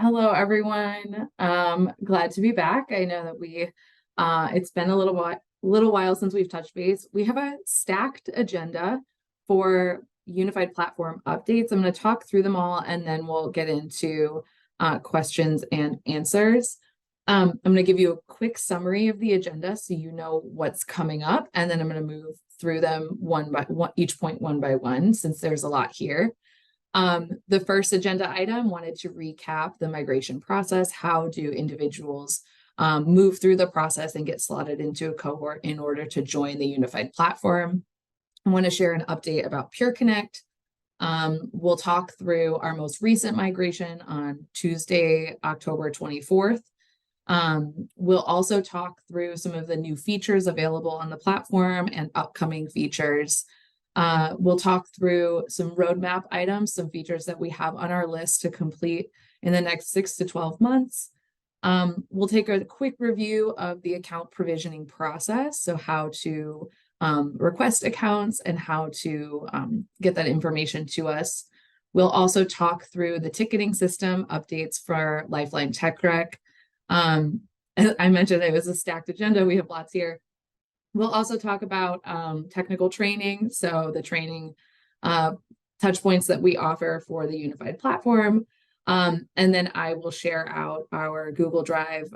Hello, everyone. Glad to be back. I know that it's been a little while since we've touched base. We have a stacked agenda for unified platform updates. I'm going to talk through them all, and then we'll get into questions and answers. I'm going to give you a quick summary of the agenda so you know what's coming up, and then I'm going to move through them one by one, each point one by one, since there's a lot here. The first agenda item wanted to recap the migration process. How do individuals move through the process and get slotted into a cohort in order to join the unified platform? I want to share an update about PureConnect. We'll talk through our most recent migration on Tuesday, October 24th. We'll also talk through some of the new features available on the platform and upcoming features. We'll talk through some roadmap items, some features that we have on our list to complete in the next 6 to 12 months. We'll take a quick review of the account provisioning process, so how to request accounts and how to get that information to us. We'll also talk through the ticketing system updates for Lifeline Tech Rec. I mentioned it was a stacked agenda. We have lots here. We'll also talk about technical training, so the training touch points that we offer for the unified platform. And then I will share out our Google Drive,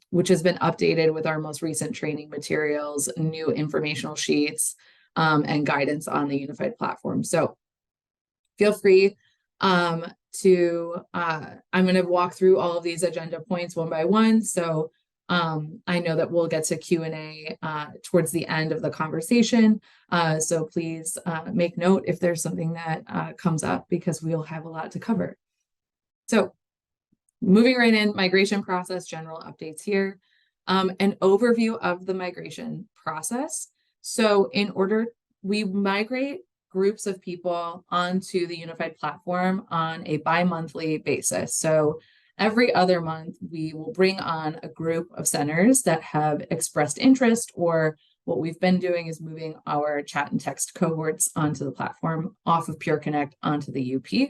which has been updated with our most recent training materials, new informational sheets, and guidance on the unified platform. So feel free I'm going to walk through all of these agenda points one by one. So I know that we'll get to Q&A towards the end of the conversation. So please make note if there's something that comes up, because we'll have a lot to cover. So moving right in, migration process, general updates here. An overview of the migration process. So we migrate groups of people onto the unified platform on a bi-monthly basis. So every other month, we will bring on a group of centers that have expressed interest, or what we've been doing is moving our chat and text cohorts onto the platform off of PureConnect onto the UP.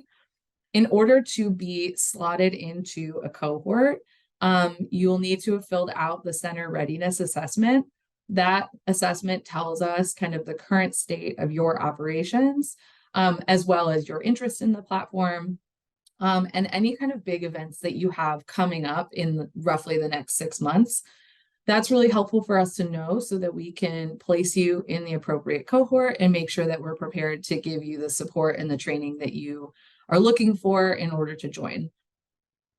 In order to be slotted into a cohort, you'll need to have filled out the center readiness assessment. That assessment tells us kind of the current state of your operations, as well as your interest in the platform, and any kind of big events that you have coming up in roughly the next 6 months. That's really helpful for us to know, so that we can place you in the appropriate cohort and make sure that we're prepared to give you the support and the training that you are looking for in order to join.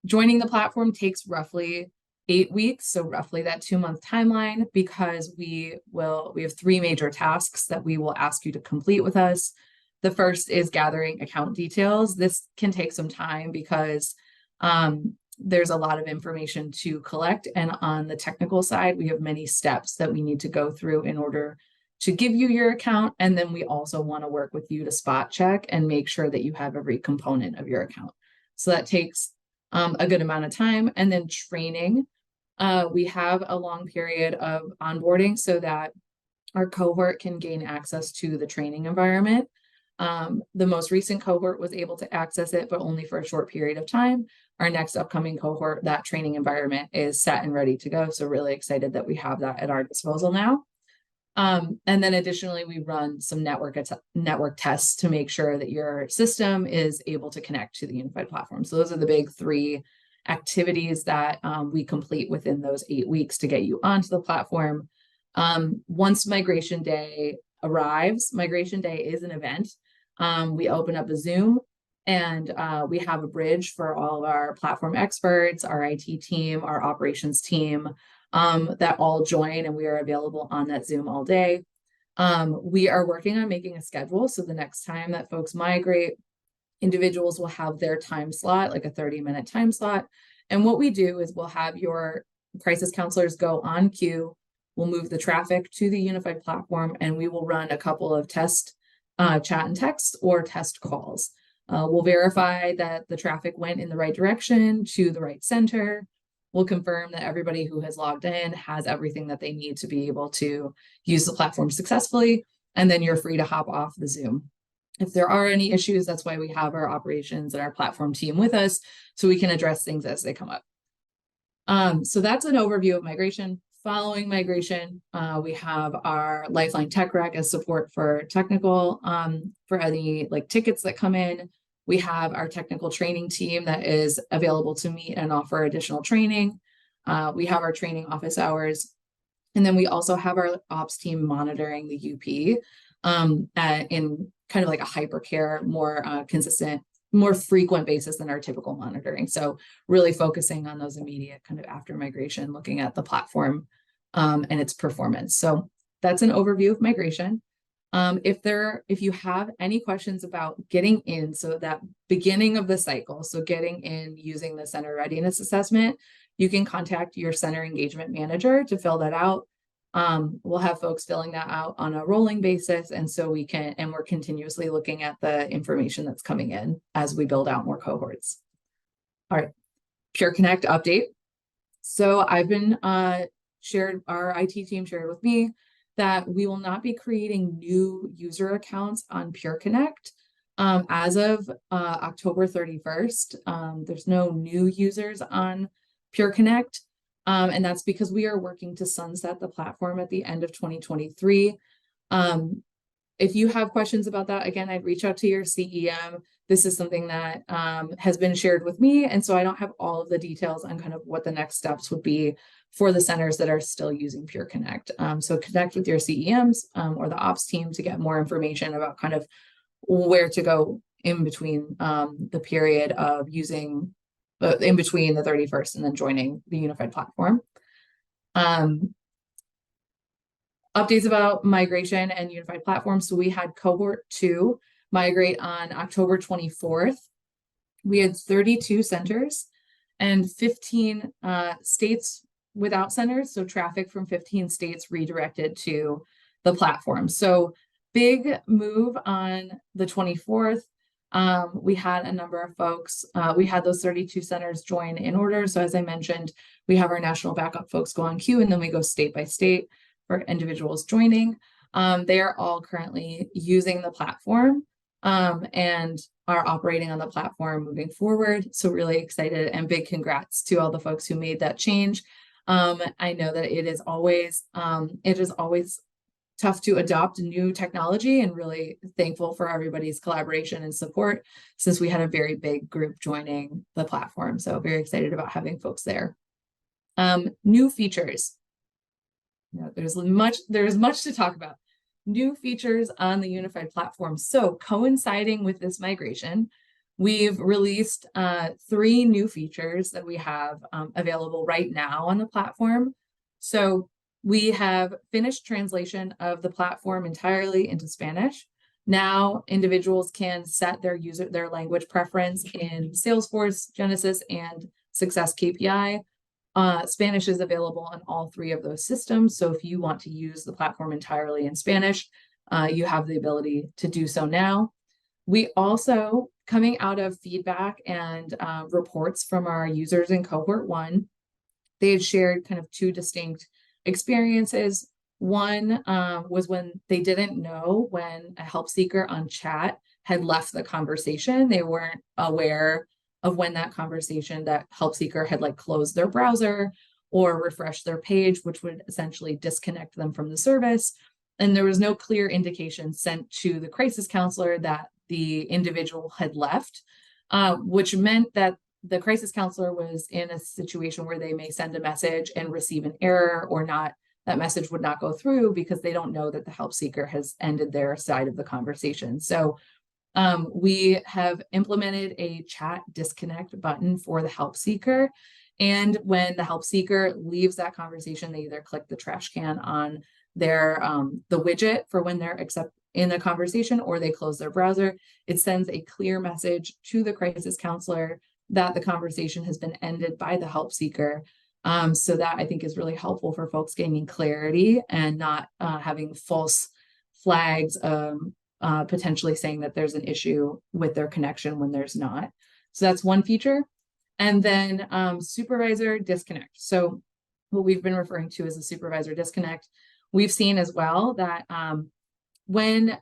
Joining the platform takes roughly 8 weeks, so roughly that 2-month timeline, because we have 3 major tasks that we will ask you to complete with us. The first is gathering account details. This can take some time because there's a lot of information to collect, and on the technical side, we have many steps that we need to go through in order to give you your account. And then we also want to work with you to spot check and make sure that you have every component of your account. So that takes a good amount of time. And then training. We have a long period of onboarding so that our cohort can gain access to the training environment. The most recent cohort was able to access it, but only for a short period of time. Our next upcoming cohort, that training environment is set and ready to go. So really excited that we have that at our disposal now. And then additionally, we run some network tests to make sure that your system is able to connect to the unified platform. So those are the big 3 activities that we complete within those 8 weeks to get you onto the platform. Once migration day arrives, migration day is an event. We open up a Zoom, and we have a bridge for all of our platform experts, our IT team, our operations team, that all join, and we are available on that Zoom all day. We are working on making a schedule, so the next time that folks migrate, individuals will have their time slot, like a 30-minute time slot. And what we do is we'll have your crisis counselors go on queue. We'll move the traffic to the unified platform, and we will run a couple of test chat and text or test calls. We'll verify that the traffic went in the right direction to the right center. We'll confirm that everybody who has logged in has everything that they need to be able to use the platform successfully, and then you're free to hop off the Zoom. If there are any issues, that's why we have our operations and our platform team with us, so we can address things as they come up. So that's an overview of migration. Following migration, we have our Lifeline Tech Rec as support for technical, for any like tickets that come in. We have our technical training team that is available to meet and offer additional training. We have our training office hours. And then we also have our ops team monitoring the UP in kind of like a hypercare, more consistent, more frequent basis than our typical monitoring. So really focusing on those immediate kind of after migration, looking at the platform and its performance. So that's an overview of migration. If you have any questions about getting in, so that beginning of the cycle, so getting in using the center readiness assessment, you can contact your center engagement manager to fill that out. We'll have folks filling that out on a rolling basis. And so we're continuously looking at the information that's coming in as we build out more cohorts. All right, PureConnect update. So I've been our IT team shared with me that we will not be creating new user accounts on PureConnect. As of October 31st, there's no new users on PureConnect. And that's because we are working to sunset the platform at the end of 2023. If you have questions about that, again, I'd reach out to your CEM. This is something that has been shared with me. And so I don't have all of the details on kind of what the next steps would be for the centers that are still using PureConnect. So connect with your CEMs or the ops team to get more information about kind of where to go in between the period of using in between the 31st and then joining the unified platform. Updates about migration and unified platform. So we had cohort 2 migrate on October 24th. We had 32 centers and 15 states without centers. So traffic from 15 states redirected to the platform. So big move on the 24th. We had a number of folks, we had those 32 centers join in order. So as I mentioned, we have our national backup folks go on queue, and then we go state by state for individuals joining. They are all currently using the platform and are operating on the platform moving forward. So really excited, and big congrats to all the folks who made that change. I know that it is always tough to adopt new technology, and really thankful for everybody's collaboration and support since we had a very big group joining the platform. So very excited about having folks there. New features. There's much to talk about. New features on the unified platform. So coinciding with this migration, we've released 3 new features that we have available right now on the platform. So we have finished translation of the platform entirely into Spanish. Now individuals can set their language preference in Salesforce, Genesis, and Success KPI. Spanish is available on all 3 of those systems. So if you want to use the platform entirely in Spanish, you have the ability to do so now. We also, coming out of feedback and reports from our users in cohort 1, they had shared kind of 2 distinct experiences. One was when they didn't know when a help seeker on chat had left the conversation. They weren't aware of when that conversation, that help seeker had like closed their browser or refreshed their page, which would essentially disconnect them from the service. And there was no clear indication sent to the crisis counselor that the individual had left, which meant that the crisis counselor was in a situation where they may send a message and receive an error, or not, that message would not go through because they don't know that the help seeker has ended their side of the conversation. So we have implemented a chat disconnect button for the help seeker. And when the help seeker leaves that conversation, they either click the trash can on their the widget for when they're in a conversation, or they close their browser. It sends a clear message to the crisis counselor that the conversation has been ended by the help seeker. So that I think is really helpful for folks gaining clarity and not having false flags, potentially saying that there's an issue with their connection when there's not. So that's one feature. And then supervisor disconnect. So what we've been referring to as a supervisor disconnect, we've seen as well that when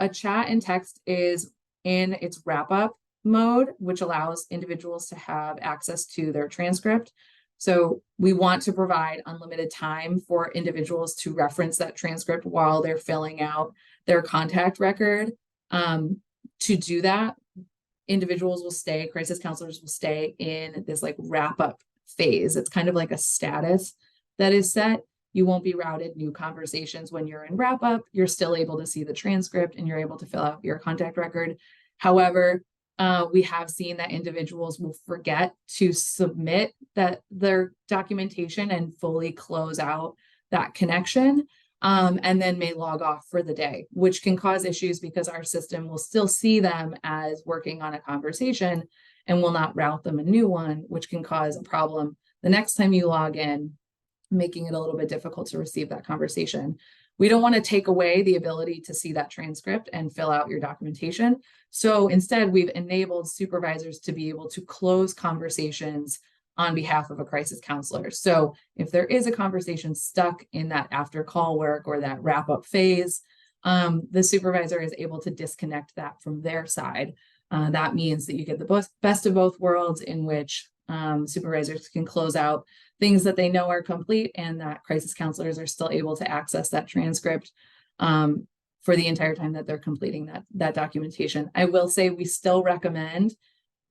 a chat and text is in its wrap up mode, which allows individuals to have access to their transcript. So we want to provide unlimited time for individuals to reference that transcript while they're filling out their contact record. To do that, individuals will stay, crisis counselors will stay in this like wrap up phase. It's kind of like a status that is set. You won't be routed new conversations when you're in wrap up. You're still able to see the transcript and you're able to fill out your contact record. However, we have seen that individuals will forget to submit their documentation and fully close out that connection, and then may log off for the day, which can cause issues because our system will still see them as working on a conversation and will not route them a new one, which can cause a problem the next time you log in, making it a little bit difficult to receive that conversation. We don't want to take away the ability to see that transcript and fill out your documentation. So instead, we've enabled supervisors to be able to close conversations on behalf of a crisis counselor. So if there is a conversation stuck in that after call work or that wrap up phase, the supervisor is able to disconnect that from their side. That means that you get the best of both worlds, in which supervisors can close out things that they know are complete, and that crisis counselors are still able to access that transcript for the entire time that they're completing that documentation. I will say we still recommend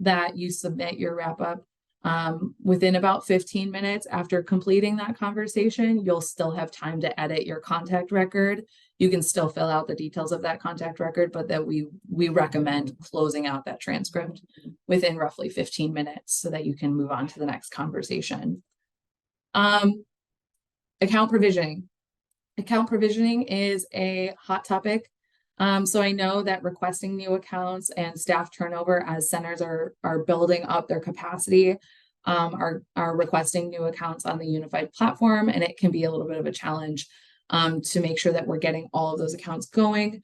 that you submit your wrap up within about 15 minutes after completing that conversation. You'll still have time to edit your contact record. You can still fill out the details of that contact record, but that we recommend closing out that transcript within roughly 15 minutes so that you can move on to the next conversation. Account provisioning. Account provisioning is a hot topic. So I know that requesting new accounts and staff turnover as centers are building up their capacity, are requesting new accounts on the unified platform, and it can be a little bit of a challenge to make sure that we're getting all of those accounts going.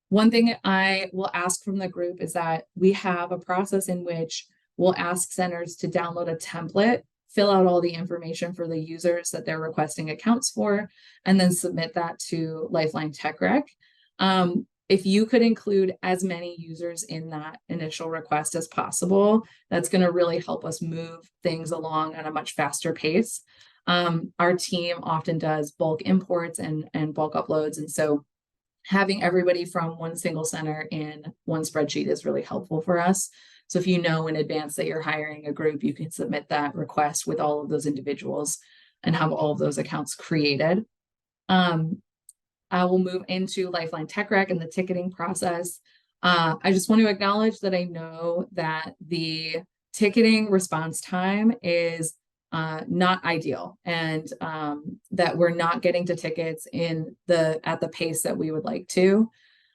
One thing I will ask from the group is that we have a process in which we'll ask centers to download a template, fill out all the information for the users that they're requesting accounts for, and then submit that to Lifeline Tech Rec. If you could include as many users in that initial request as possible, that's going to really help us move things along at a much faster pace. Our team often does bulk imports and bulk uploads. And so having everybody from one single center in one spreadsheet is really helpful for us. So if you know in advance that you're hiring a group, you can submit that request with all of those individuals and have all of those accounts created. I will move into Lifeline Tech Rec and the ticketing process. I just want to acknowledge that I know that the ticketing response time is not ideal, and that we're not getting to tickets at the pace that we would like to.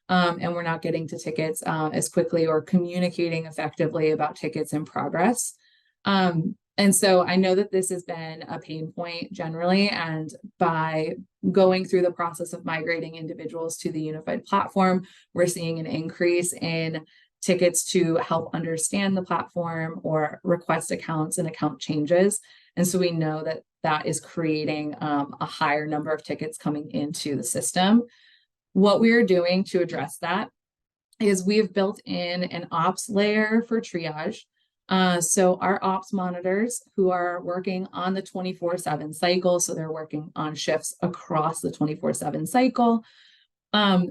And we're not getting to tickets as quickly or communicating effectively about tickets in progress. And so I know that this has been a pain point generally, and by going through the process of migrating individuals to the unified platform, we're seeing an increase in tickets to help understand the platform or request accounts and account changes. And so we know that that is creating a higher number of tickets coming into the system. What we are doing to address that is we have built in an ops layer for triage. So our ops monitors, who are working on the 24/7 cycle, so they're working on shifts across the 24/7 cycle,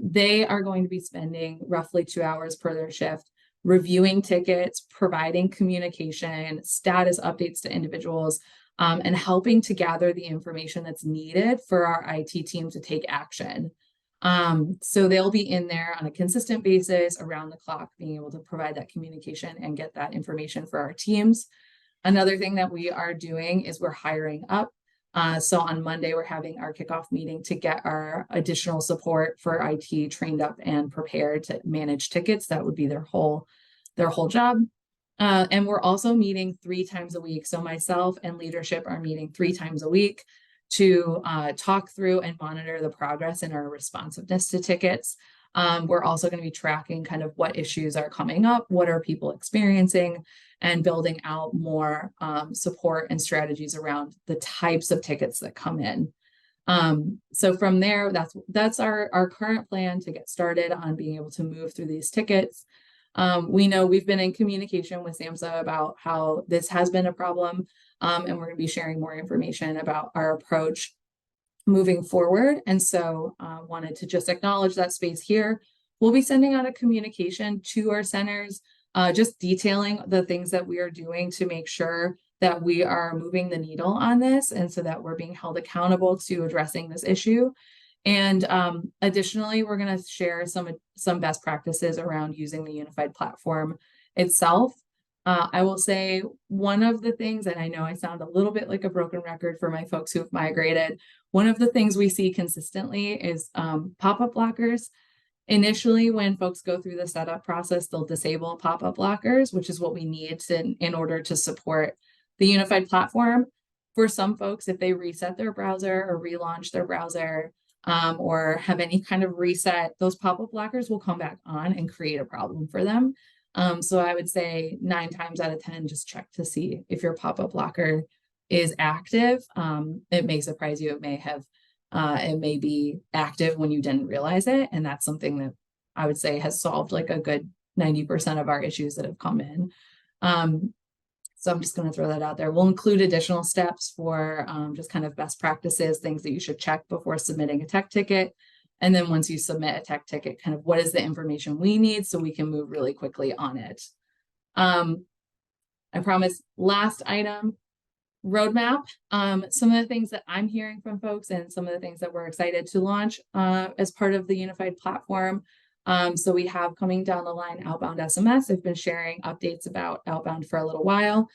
they are going to be spending roughly 2 hours per their shift reviewing tickets, providing communication, status updates to individuals, and helping to gather the information that's needed for our IT team to take action. So they'll be in there on a consistent basis around the clock, being able to provide that communication and get that information for our teams. Another thing that we are doing is we're hiring up. So on Monday, we're having our kickoff meeting to get our additional support for IT trained up and prepared to manage tickets. That would be their whole job. And we're also meeting 3 times a week. So myself and leadership are meeting 3 times a week to talk through and monitor the progress in our responsiveness to tickets. We're also going to be tracking kind of what issues are coming up, what are people experiencing, and building out more support and strategies around the types of tickets that come in. So from there, that's our current plan to get started on being able to move through these tickets. We know we've been in communication with SAMHSA about how this has been a problem, and we're going to be sharing more information about our approach moving forward. And so wanted to just acknowledge that space here. We'll be sending out a communication to our centers, just detailing the things that we are doing to make sure that we are moving the needle on this, and so that we're being held accountable to addressing this issue. And additionally, we're going to share some best practices around using the unified platform itself. I will say one of the things, and I know I sound a little bit like a broken record for my folks who have migrated, one of the things we see consistently is pop-up blockers. Initially, when folks go through the setup process, they'll disable pop-up blockers, which is what we need in order to support the unified platform. For some folks, if they reset their browser or relaunch their browser, or have any kind of reset, those pop-up blockers will come back on and create a problem for them. So I would say 9 times out of 10, just check to see if your pop-up blocker is active. It may surprise you. It may be active when you didn't realize it. And that's something that I would say has solved like a good 90% of our issues that have come in. So I'm just going to throw that out there. We'll include additional steps for just kind of best practices, things that you should check before submitting a tech ticket. And then once you submit a tech ticket, kind of what is the information we need so we can move really quickly on it. I promise, last item, roadmap. Some of the things that I'm hearing from folks and some of the things that we're excited to launch as part of the unified platform. So we have coming down the line outbound SMS. I've been sharing updates about outbound for a little while.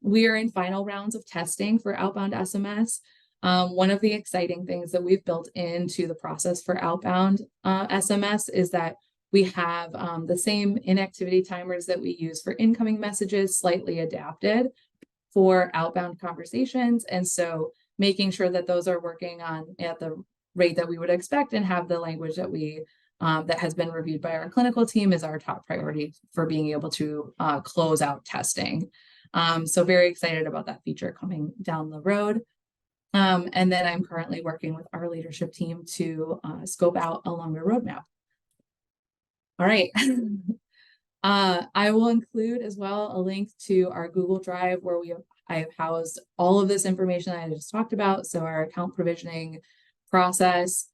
We are in final rounds of testing for outbound SMS. One of the exciting things that we've built into the process for outbound SMS is that we have the same inactivity timers that we use for incoming messages slightly adapted for outbound conversations. And so making sure that those are working on at the rate that we would expect and have the language that we that has been reviewed by our clinical team is our top priority for being able to close out testing. So very excited about that feature coming down the road. And then I'm currently working with our leadership team to scope out a longer roadmap. All right. I will include as well a link to our Google Drive where I have housed all of this information that I just talked about. So our account provisioning process,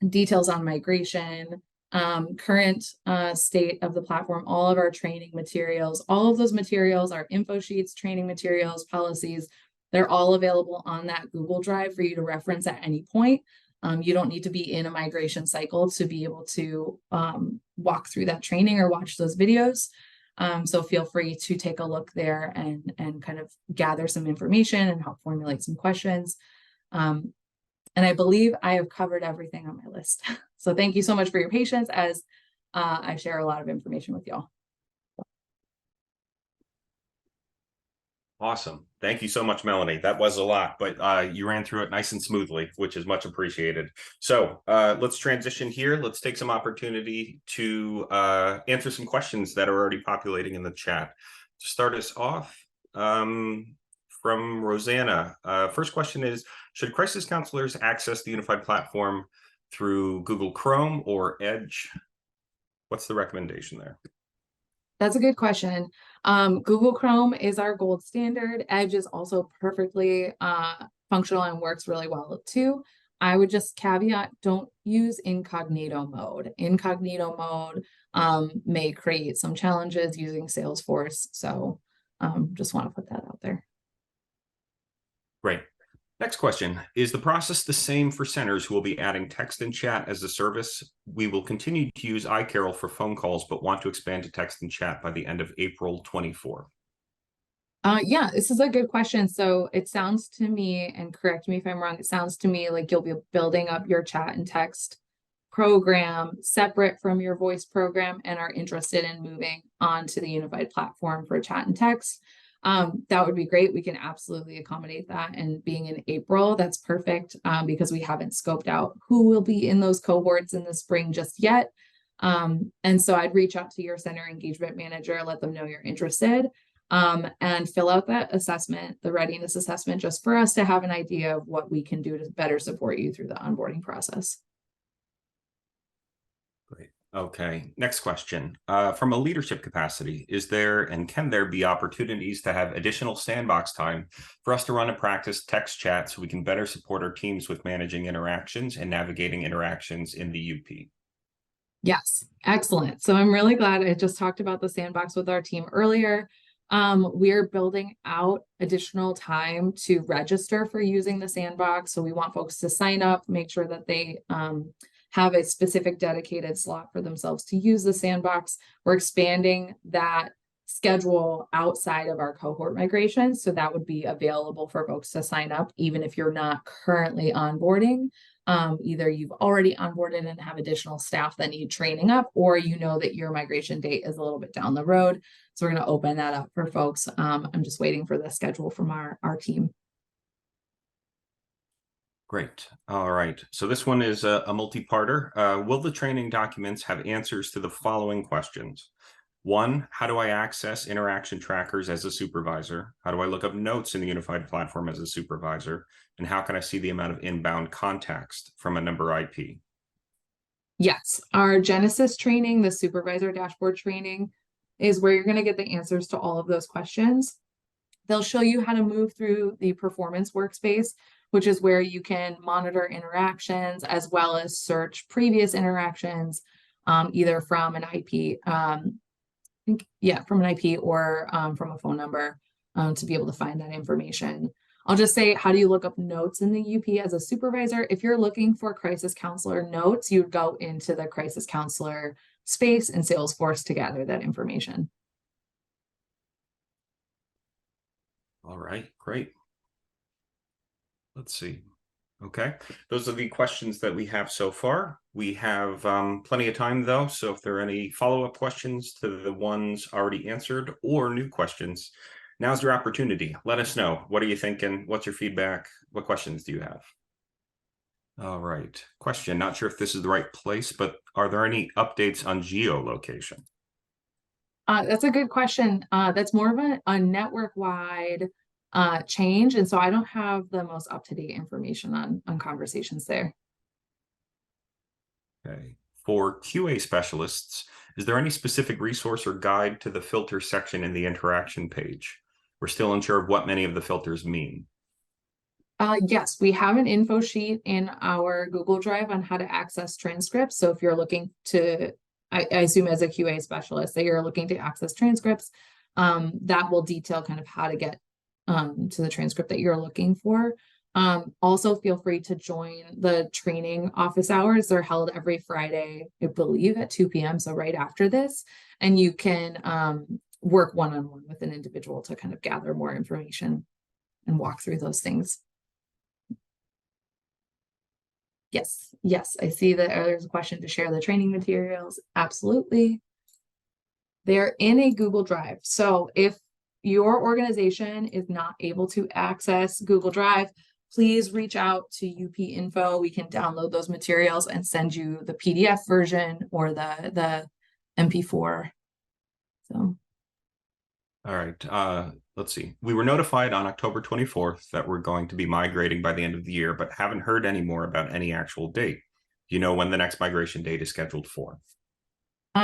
details on migration, current state of the platform, all of our training materials, all of those materials, our info sheets, training materials, policies, they're all available on that Google Drive for you to reference at any point. You don't need to be in a migration cycle to be able to walk through that training or watch those videos. So feel free to take a look there and kind of gather some information and help formulate some questions. And I believe I have covered everything on my list. So thank you so much for your patience as I share a lot of information with y'all. Awesome. Thank you so much, Melanie. That was a lot, but you ran through it nice and smoothly, which is much appreciated. So let's transition here. Let's take some opportunity to answer some questions that are already populating in the chat. To start us off, from Rosanna, first question is, should crisis counselors access the unified platform through Google Chrome or Edge? What's the recommendation there? That's a good question. Google Chrome is our gold standard. Edge is also perfectly functional and works really well too. I would just caveat, don't use incognito mode. Incognito mode may create some challenges using Salesforce. So just want to put that out there. Great. Next question. Is the process the same for centers who will be adding text and chat as a service? We will continue to use iCarol for phone calls, but want to expand to text and chat by the end of April 24. Yeah, this is a good question. So it sounds to me, and correct me if I'm wrong, it sounds to me like you'll be building up your chat and text program separate from your voice program and are interested in moving on to the unified platform for chat and text. That would be great. We can absolutely accommodate that. And being in April, that's perfect because we haven't scoped out who will be in those cohorts in the spring just yet. And so I'd reach out to your center engagement manager, let them know you're interested. and fill out that assessment, the readiness assessment, just for us to have an idea of what we can do to better support you through the onboarding process. Great. Okay, next question. From a leadership capacity, is there and can there be opportunities to have additional sandbox time for us to run and practice text chat so we can better support our teams with managing interactions and navigating interactions in the UP? Yes, excellent. So I'm really glad I just talked about the sandbox with our team earlier. We're building out additional time to register for using the sandbox. So we want folks to sign up, make sure that they have a specific dedicated slot for themselves to use the sandbox. We're expanding that schedule outside of our cohort migration. So that would be available for folks to sign up, even if you're not currently onboarding. Either you've already onboarded and have additional staff that need training up, or you know that your migration date is a little bit down the road. So we're going to open that up for folks. I'm just waiting for the schedule from our team. Great. All right. So this one is a multi-parter. Will the training documents have answers to the following questions? 1, how do I access interaction trackers as a supervisor? How do I look up notes in the unified platform as a supervisor? And how can I see the amount of inbound context from a number IP? Yes, our Genesis training, the supervisor dashboard training, is where you're going to get the answers to all of those questions. They'll show you how to move through the performance workspace, which is where you can monitor interactions as well as search previous interactions, either from an IP, from an IP or from a phone number, to be able to find that information. I'll just say, how do you look up notes in the UP as a supervisor? If you're looking for crisis counselor notes, you'd go into the crisis counselor space in Salesforce to gather that information. All right, great. Let's see. Okay, those are the questions that we have so far. We have plenty of time though, so if there are any follow-up questions to the ones already answered or new questions, now's your opportunity. Let us know. What are you thinking? What's your feedback? What questions do you have? All right, question. Not sure if this is the right place, but are there any updates on geolocation? That's a good question. That's more of a network-wide change. And so I don't have the most up-to-date information on conversations there. Okay. For QA specialists, is there any specific resource or guide to the filter section in the interaction page? We're still unsure of what many of the filters mean. Yes, we have an info sheet in our Google Drive on how to access transcripts. So if you're looking to, I assume as a QA specialist that you're looking to access transcripts, that will detail kind of how to get to the transcript that you're looking for. Also feel free to join the training office hours. They're held every Friday, I believe at 2 p.m. So right after this, and you can work one-on-one with an individual to kind of gather more information and walk through those things. Yes, I see that there's a question to share the training materials. Absolutely. They're in a Google Drive. So if your organization is not able to access Google Drive, please reach out to UP Info. We can download those materials and send you the PDF version or the MP4. So. All right, let's see. We were notified on October 24th that we're going to be migrating by the end of the year, but haven't heard any more about any actual date. Do you know when the next migration date is scheduled for?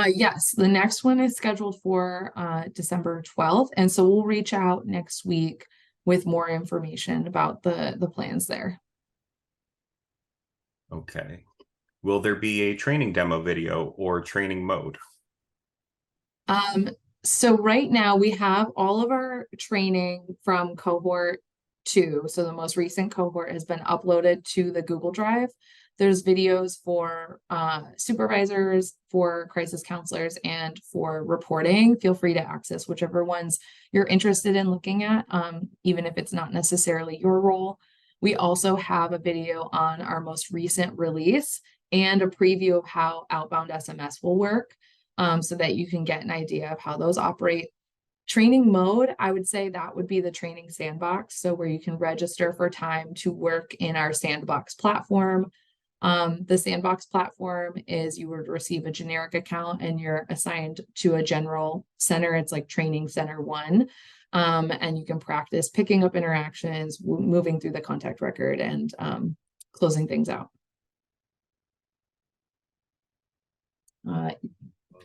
Yes, the next one is scheduled for December 12th. And so we'll reach out next week with more information about the plans there. Okay. Will there be a training demo video or training mode? So right now we have all of our training from cohort 2. So the most recent cohort has been uploaded to the Google Drive. There's videos for supervisors, for crisis counselors, and for reporting. Feel free to access whichever ones you're interested in looking at, even if it's not necessarily your role. We also have a video on our most recent release and a preview of how outbound SMS will work, so that you can get an idea of how those operate. Training mode, I would say that would be the training sandbox. So where you can register for time to work in our sandbox platform. The sandbox platform is you would receive a generic account and you're assigned to a general center. It's like training center 1. And you can practice picking up interactions, moving through the contact record, and closing things out.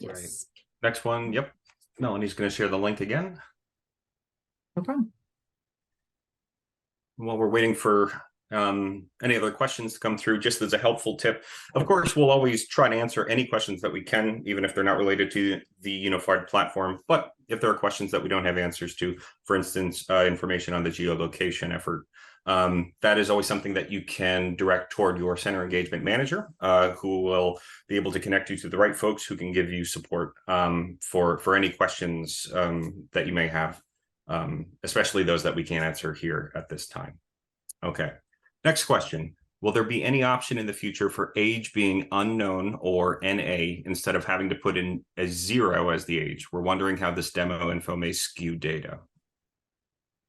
Yes, Next one. Yep. Melanie's going to share the link again. no problem. While we're waiting for any other questions to come through, just as a helpful tip, of course, we'll always try to answer any questions that we can, even if they're not related to the unified platform. But if there are questions that we don't have answers to, for instance, information on the geolocation effort, that is always something that you can direct toward your center engagement manager, who will be able to connect you to the right folks who can give you support for any questions that you may have, especially those that we can't answer here at this time. Okay, next question. Will there be any option in the future for age being unknown or NA instead of having to put in a 0 as the age? We're wondering how this demo info may skew data.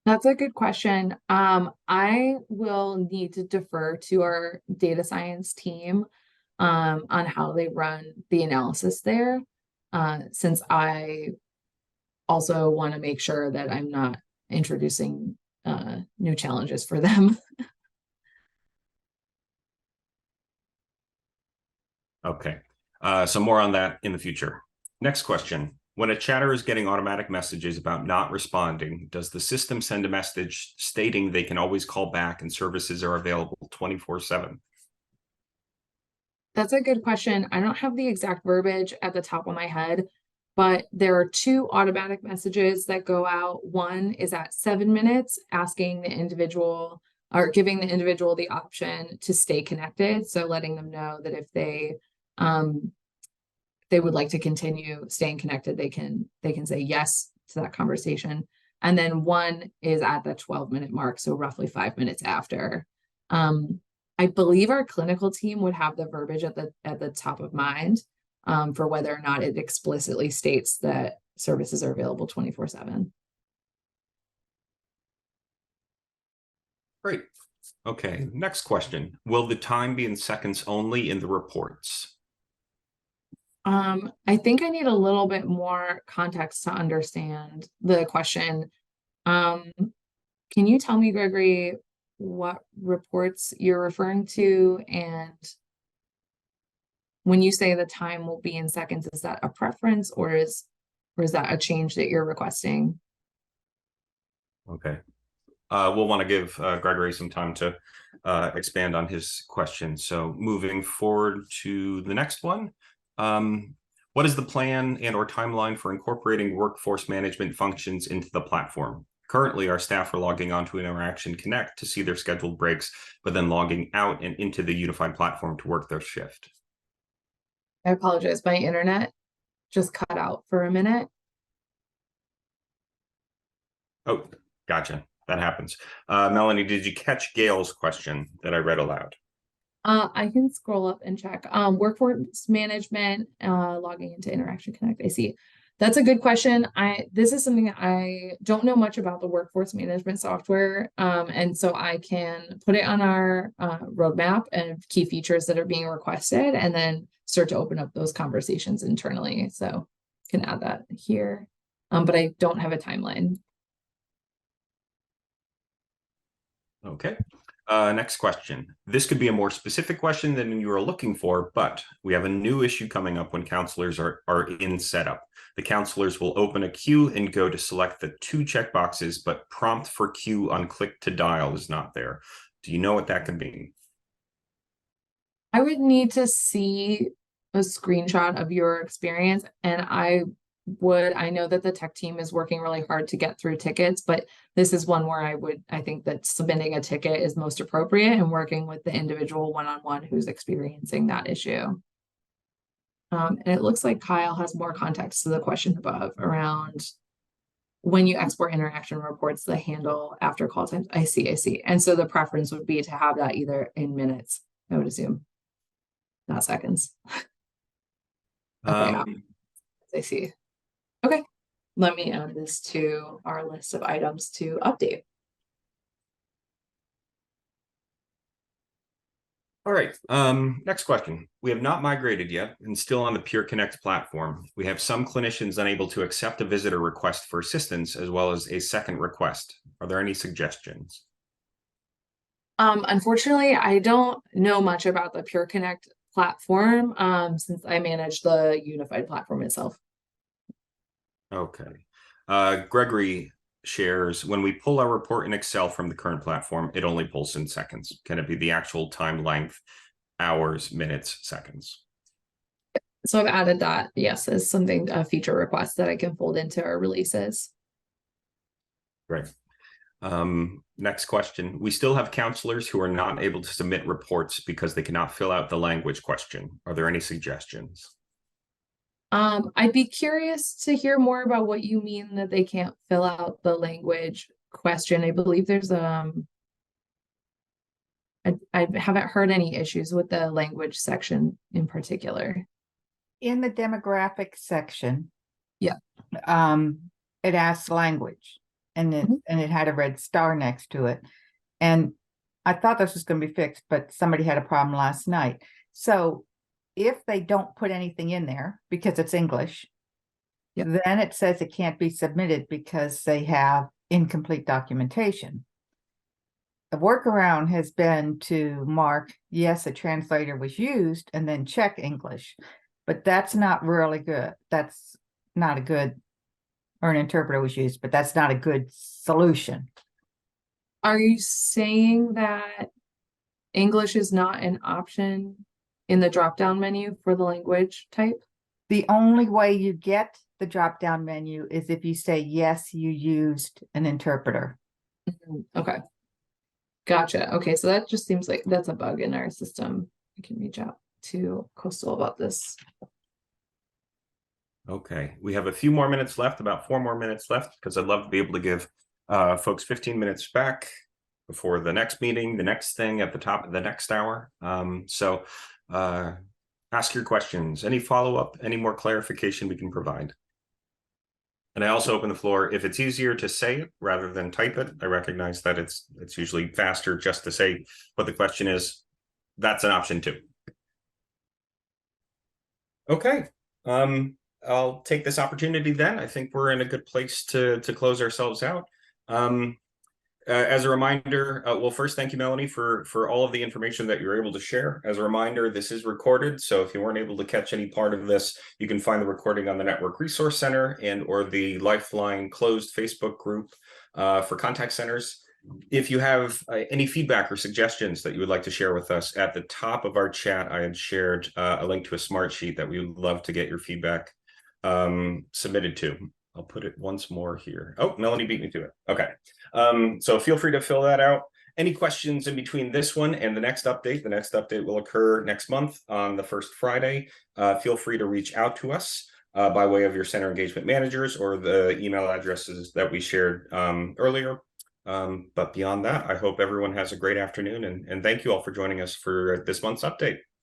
That's a good question. I will need to defer to our data science team on how they run the analysis there, since I also want to make sure that I'm not introducing new challenges for them. Okay, so more on that in the future. Next question. When a chatter is getting automatic messages about not responding, does the system send a message stating they can always call back and services are available 24/7? That's a good question. I don't have the exact verbiage at the top of my head, but there are 2 automatic messages that go out. One is at 7 minutes, asking the individual or giving the individual the option to stay connected. So letting them know that if they would like to continue staying connected, they can say yes to that conversation. And then one is at the 12-minute mark, so roughly 5 minutes after. I believe our clinical team would have the verbiage at the top of mind for whether or not it explicitly states that services are available 24/7. Great. Okay, next question. Will the time be in seconds only in the reports? I think I need a little bit more context to understand the question. Can you tell me, Gregory, what reports you're referring to? And when you say the time will be in seconds, is that a preference or is that a change that you're requesting? Okay. We'll want to give Gregory some time to expand on his question. So moving forward to the next one. What is the plan and or timeline for incorporating workforce management functions into the platform? Currently, our staff are logging onto Interaction Connect to see their scheduled breaks, but then logging out and into the unified platform to work their shift. I apologize, my internet just cut out for a minute. Oh, gotcha. That happens. Melanie, did you catch Gail's question that I read aloud? I can scroll up and check. Workforce management, logging into Interaction Connect. I see. That's a good question. This is something I don't know much about, the workforce management software. And so I can put it on our roadmap and key features that are being requested, and then start to open up those conversations internally. So can add that here. But I don't have a timeline. Okay. Next question. This could be a more specific question than you were looking for, but we have a new issue coming up when counselors are in setup. The counselors will open a queue and go to select the 2 checkboxes, but prompt for queue on click to dial is not there. Do you know what that could mean? I would need to see a screenshot of your experience, and I know that the tech team is working really hard to get through tickets, but this is one where I think that submitting a ticket is most appropriate and working with the individual one-on-one who's experiencing that issue. And it looks like Kyle has more context to the question above around when you export interaction reports, the handle after call times. I see. And so the preference would be to have that either in minutes, I would assume, not seconds. Okay, I see. Okay, let me add this to our list of items to update. All right. Next question. We have not migrated yet and still on the Pure Connect platform. We have some clinicians unable to accept a visitor request for assistance as well as a second request. Are there any suggestions? Unfortunately, I don't know much about the Pure Connect platform, since I manage the unified platform itself. Okay. Gregory shares, when we pull our report in Excel from the current platform, it only pulls in seconds. Can it be the actual time length, hours, minutes, seconds? So I've added that, yes, as something, a feature request that I can fold into our releases. Great. Next question. We still have counselors who are not able to submit reports because they cannot fill out the language question. Are there any suggestions? I'd be curious to hear more about what you mean that they can't fill out the language question. I believe there's I haven't heard any issues with the language section in particular. In the demographic section. Yeah. It asks language and Mhm. it had a red star next to it. And I thought this was going to be fixed, but somebody had a problem last night. So if they don't put anything in there because it's English, Yep. then it says it can't be submitted because they have incomplete documentation. The workaround has been to mark, yes, a translator was used, and then check English. But that's not really good. That's not a good, or an interpreter was used, but that's not a good solution. Are you saying that English is not an option in the drop-down menu for the language type? The only way you get the drop-down menu is if you say, yes, you used an interpreter. Okay. Gotcha. Okay, so that just seems like that's a bug in our system. I can reach out to Coastal about this. Okay, we have a few more minutes left, about 4 more minutes left, because I'd love to be able to give folks 15 minutes back before the next meeting, the next thing at the top of the next hour. So ask your questions. Any follow-up, any more clarification we can provide? And I also open the floor. If it's easier to say it rather than type it, I recognize that it's usually faster just to say what the question is. That's an option too. Okay. I'll take this opportunity then. I think we're in a good place to close ourselves out. As a reminder, well, first, thank you, Melanie, for all of the information that you're able to share. As a reminder, this is recorded, so if you weren't able to catch any part of this, you can find the recording on the Network Resource Center and or the Lifeline closed Facebook group for contact centers. If you have any feedback or suggestions that you would like to share with us, at the top of our chat, I had shared a link to a smart sheet that we would love to get your feedback submitted to. I'll put it once more here. Oh, Melanie beat me to it. Okay. So feel free to fill that out. Any questions in between this one and the next update? The next update will occur next month on the first Friday. Feel free to reach out to us by way of your center engagement managers or the email addresses that we shared earlier. But beyond that, I hope everyone has a great afternoon and thank you all for joining us for this month's update.